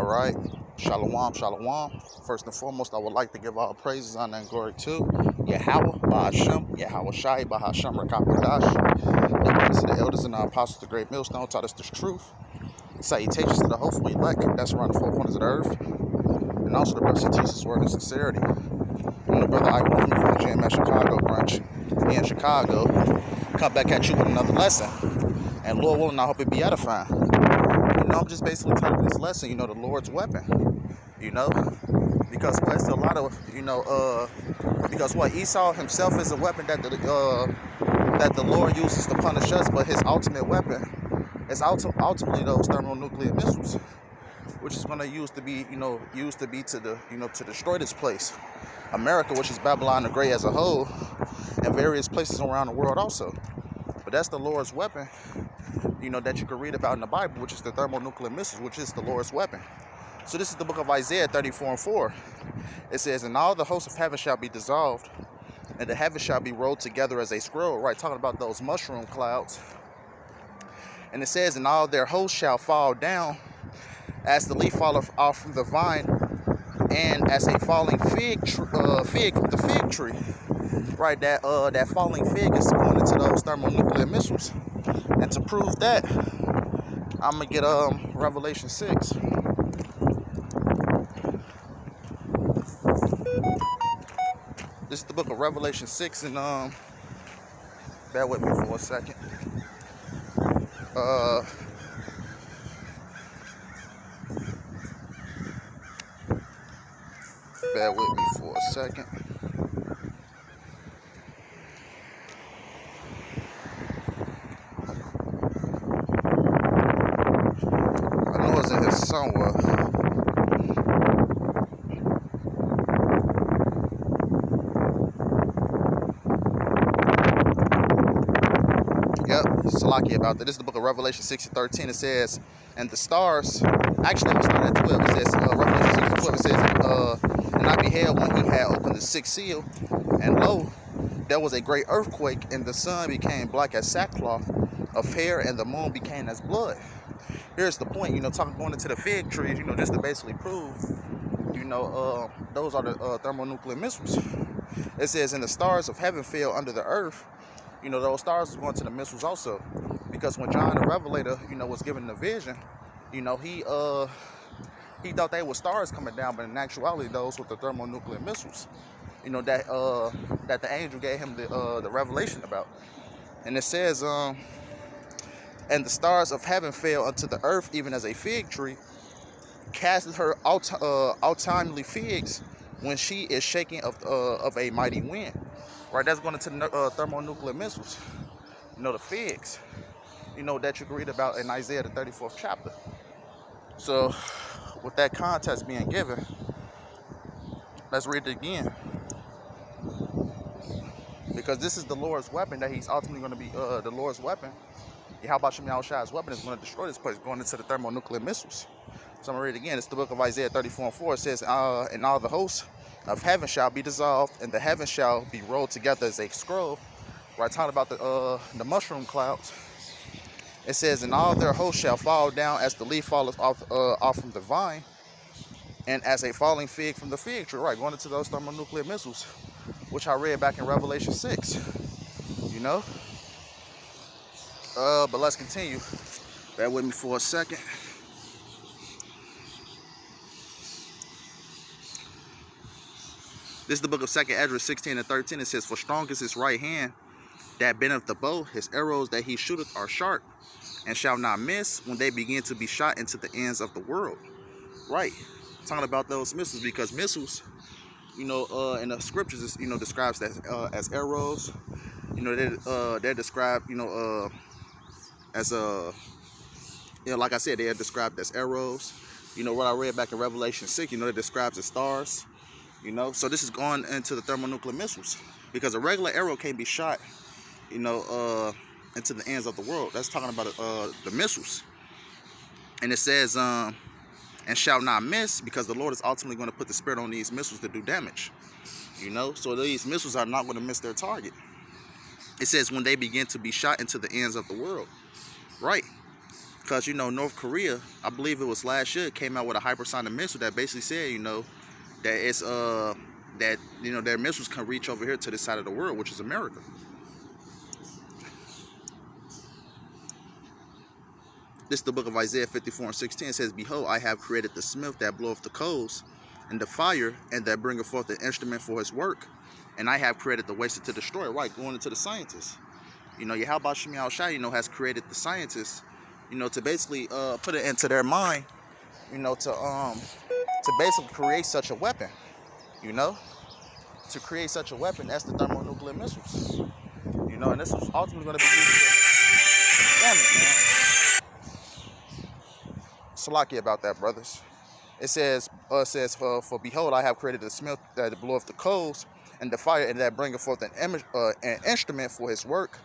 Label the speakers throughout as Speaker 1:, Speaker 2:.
Speaker 1: right. Shalom, shalom. First and foremost, I would like to give all praises, honor, and glory to Yahweh, Bahashem, Yahweh Shai, Bahashem, Rakapadash. The greatest of the elders and the apostles, the great millstone, taught us this truth. Salutations to the hopeful elect that's around the four corners of the earth. And also the brothers who teach this word in sincerity. I'm the brother Ike Woman from the JMS Chicago branch. Me in Chicago. Come back at you with another lesson. And Lord willing, I hope it be edifying. I'm just basically telling this lesson, the Lord's weapon, because there's a lot of, because what Esau himself is a weapon that the Lord uses to punish us, but his ultimate weapon is ultimately those thermonuclear missiles, which is going to used to be to destroy this place, America, which is Babylon the Great as a whole, and various places around the world also. But that's the Lord's weapon, that you can read about in the Bible, which is the thermonuclear missiles, which is the Lord's weapon. So this is the book of Isaiah 34:4. It says, "And all the hosts of heaven shall be dissolved, and the heavens shall be rolled together as a scroll," right? Talking about those mushroom clouds. And it says, "And all their hosts shall fall down, as the leaf falleth off from the vine, and as a falling fig from the fig tree." Right, that falling fig is going into those thermonuclear missiles. And to prove that, I'm gonna get Revelation 6. This is the book of Revelation 6, and bear with me for a second. Bear with me for a second. I know it's in here somewhere. Yep, Salaki about that. This is the book of Revelation 6:13. It says, "And the stars," actually, I'm starting at 12. It says, Revelation 6:12, it says, "And I beheld when he had opened the sixth seal, and lo, there was a great earthquake, and the sun became black as sackcloth of hair, and the moon became as blood." Here's the point, going into the fig trees, just to basically prove, those are the thermonuclear missiles. It says, "And the stars of heaven fell under the earth." Those stars are going to the missiles also, because when John the Revelator, was given the vision, he thought they were stars coming down, but in actuality, those were the thermonuclear missiles, that the angel gave him the revelation about. And it says, "And the stars of heaven fell unto the earth, even as a fig tree casteth her untimely figs when she is shaken of a mighty wind." Right, that's going into the thermonuclear missiles. The figs, that you can read about in Isaiah the 34th chapter. So, with that context being given, let's read it again. Because this is the Lord's weapon that he's ultimately going to be the Lord's weapon. Yahweh Shem Yahushua's weapon is going to destroy this place, going into the thermonuclear missiles. So I'm going to read it again. It's the book of Isaiah 34:4. It says, "And all the hosts of heaven shall be dissolved, and the heavens shall be rolled together as a scroll." Right, talking about the mushroom clouds. It says, "And all their hosts shall fall down as the leaf falleth off from the vine, and as a falling fig from the fig tree." Right, going into those thermonuclear missiles, which I read back in Revelation 6. But let's continue. Bear with me for a second. This is the book of 2nd Esdras 16:13. It says, "For strong is his right hand that bendeth the bow, his arrows that he shooteth are sharp, and shall not miss when they begin to be shot into the ends of the world." Right, talking about those missiles, because missiles, in the scriptures, describes that as arrows. They're described, as like I said, they are described as arrows. What I read back in Revelation 6, it describes as stars. So this is going into the thermonuclear missiles, because a regular arrow can't be shot, into the ends of the world. That's talking about the missiles. And it says, "And shall not miss," because the Lord is ultimately going to put the spirit on these missiles to do damage. So these missiles are not going to miss their target. It says, "When they begin to be shot into the ends of the world." Right. Because, you know, North Korea, I believe it was last year, came out with a hypersonic missile that basically said, you know, that it's that, you know, their missiles can reach over here to this side of the world, which is America. This is the book of Isaiah 54:16. It says, "Behold, I have created the smith that bloweth the coals, and the fire, and that bringeth forth the instrument for his work. And I have created the waster to destroy." Right, going into the scientists. You know, Yahweh Shem Yahushua, you know, has created the scientists, you know, to basically put it into their mind, you know, to basically create such a weapon, you know, to create such a weapon. That's the thermonuclear missiles, you know, and this is ultimately going to be used to, damn it, man. Salaki about that, brothers. It says, for behold, I have created the smith that bloweth the coals and the fire, and that bringeth forth an instrument for his work.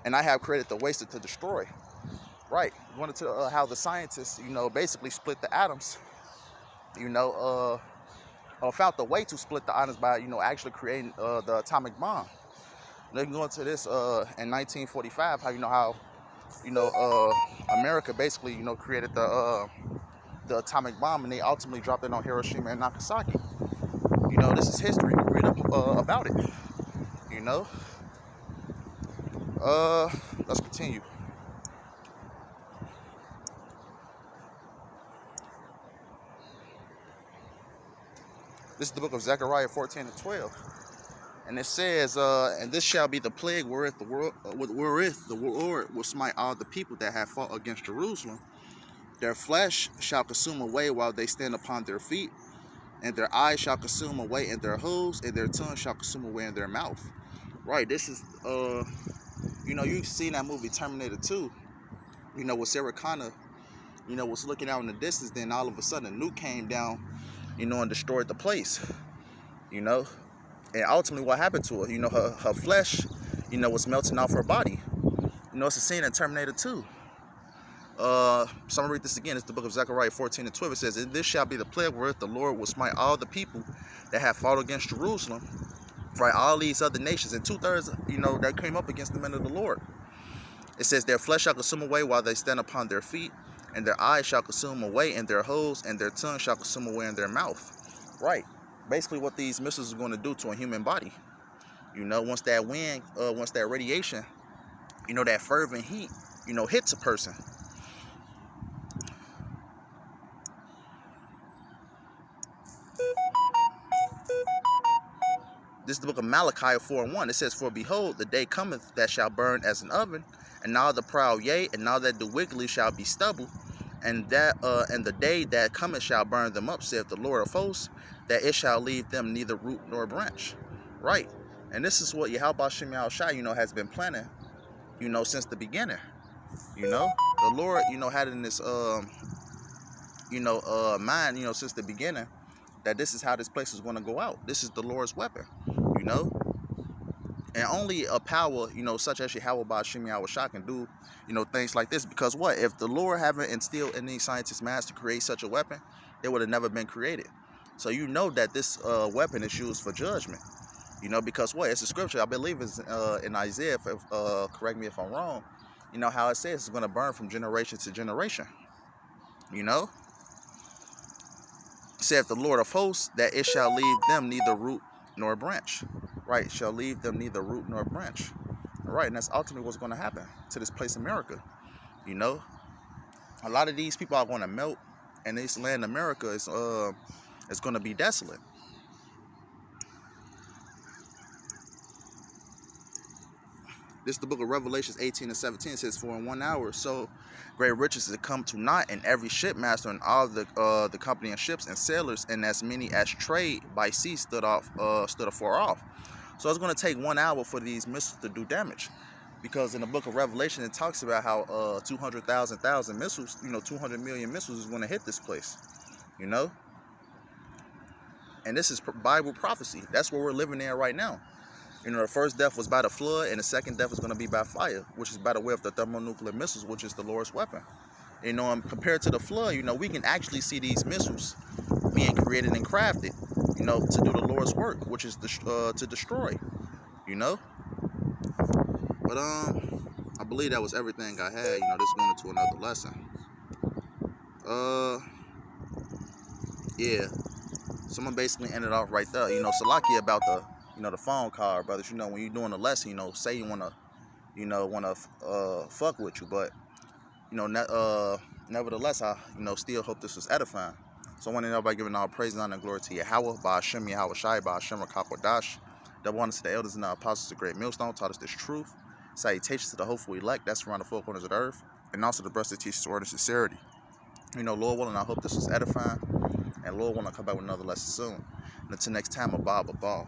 Speaker 1: And I have created the waster to destroy. Right. Wanted to how the scientists, you know, basically split the atoms, you know, found the way to split the atoms by, you know, actually creating the atomic bomb. They can go into this in 1945, how America basically, you know, created the atomic bomb, and they ultimately dropped it on Hiroshima and Nagasaki. You know, this is history. You can read up about it. You know. Let's continue. This is the book of Zechariah 14:12. And it says, and this shall be the plague wherewith the Lord will smite all the people that have fought against Jerusalem. Their flesh shall consume away while they stand upon their feet, and their eyes shall consume away in their holes, and their tongue shall consume away in their mouth. Right, this is, you know, you've seen that movie Terminator 2, you know, with Sarah Connor, you know, was looking out in the distance, then all of a sudden a nuke came down, you know, and destroyed the place, you know. And ultimately what happened to her, you know, her flesh, you know, was melting off her body. You know, it's a scene in Terminator 2. So I'm going to read this again. It's the book of Zechariah 14:12. It says, "And this shall be the plague wherewith the Lord will smite all the people that have fought against Jerusalem." Right, all these other nations, and 2/3, you know, that came up against the men of the Lord. It says, "Their flesh shall consume away while they stand upon their feet, and their eyes shall consume away in their holes, and their tongue shall consume away in their mouth." Right. Basically what these missiles are going to do to a human body. You know, once that wind, once that radiation, you know, that fervent heat, you know, hits a person. This is the book of Malachi 4:1. It says, "For behold, the day cometh that shall burn as an oven, and all the proud, yea, and all that do wickedly shall be stubble. And the day that cometh shall burn them up, saith the Lord of hosts, that it shall leave them neither root nor branch." Right. And this is what Yahweh Shem Yahushua, you know, has been planning, you know, since the beginning. You know, the Lord, you know, had in this, mind, you know, since the beginning, that this is how this place is going to go out. This is the Lord's weapon, you know. And only a power, you know, such as Yahweh Shem Yahushua can do, you know, things like this. Because what? If the Lord haven't instilled in these scientists' minds to create such a weapon, it would have never been created. So you know that this weapon is used for judgment. You know, because what? It's a scripture. I believe it's in Isaiah, correct me if I'm wrong, you know, how it says it's going to burn from generation to generation. You know? Saith the Lord of hosts, that it shall leave them neither root nor branch. Right, shall leave them neither root nor branch. All right, and that's ultimately what's going to happen to this place, America. You know, a lot of these people are going to melt, and this land, America, is going to be desolate. This is the book of Revelations 18:17. It says, "For in 1 hour so great riches is come to naught, and every shipmaster and all the company of ships and sailors, and as many as trade by sea stood afar off." So it's going to take 1 hour for these missiles to do damage, because in the book of Revelation it talks about how 200,000 missiles, you know, 200 million missiles is going to hit this place. You know, and this is Bible prophecy. That's what we're living in right now. You know, the first death was by the flood, and the second death is going to be by fire, which is by the way of the thermonuclear missiles, which is the Lord's weapon. You know, and compared to the flood, you know, we can actually see these missiles being created and crafted, you know, to do the Lord's work, which is to destroy, you know. But I believe that was everything I had. You know, this is going into another lesson. Yeah. Someone basically ended off right there. Salakia about the phone call, brothers. When you're doing a lesson, say you wanna fuck with you, but nevertheless, I still hope this was edifying. So I want to know by giving all praise and honor and glory to Yahweh, by Hashem, Yahweh Shai, by Hashem, Rakakwadash. Double honor to the elders and the apostles of Great Millstone, taught us this truth. Salutations to the hopeful elect, that's around the four corners of the earth, and also the brothers that teach the word of sincerity. Lord willing, I hope this was edifying, and Lord willing, I'll come back with another lesson soon. And until next time, a ball.